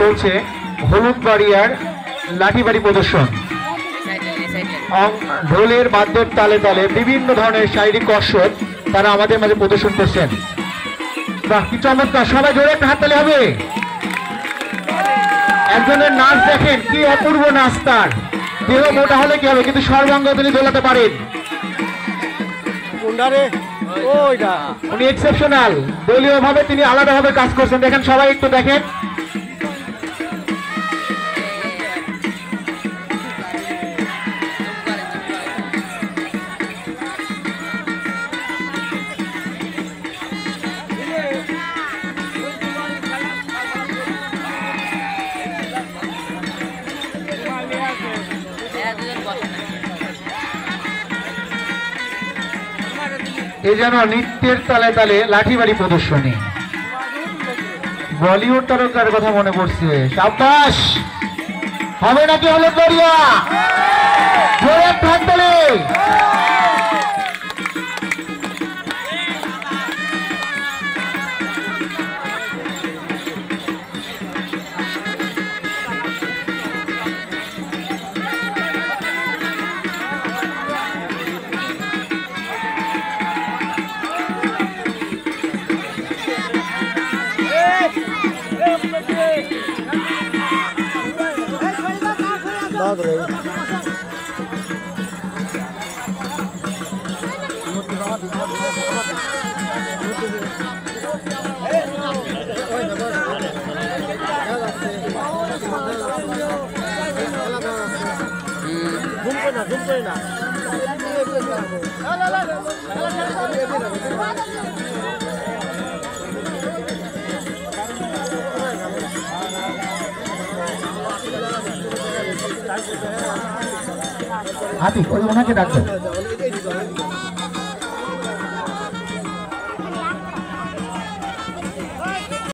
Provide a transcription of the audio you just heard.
চলছে হলুদ বাড়িয়ার লাঠিবাড়ি প্রদর্শন। ঢোলের বাদ্যের তালে তালে বিভিন্ন ধরনের শারীরিক কসরত তারা আমাদের মাঝে প্রদর্শন করছেন। বাহ, কি চমৎকার! সবাই জোরে একটা হাততালি হবে। একজনের নাচ দেখেন, কি অপূর্ব নাচ তার। দেহ মোটা হলে কি হবে, কিন্তু সর্বাঙ্গ তিনি দোলাতে পারেন। উনি এক্সেপশনাল, দলীয় ভাবে তিনি আলাদাভাবে কাজ করছেন। দেখেন, সবাই একটু দেখেন। এ যেন নৃত্যের তালে তালে লাঠিবাড়ি প্রদর্শনী। বলিউড তারকার কথা মনে পড়ছে। সাব্বাস! হবে নাকি হলুদ বাড়িয়া? জোরে হাততালি। হাতি ওই ওনাকে ডাকবেন।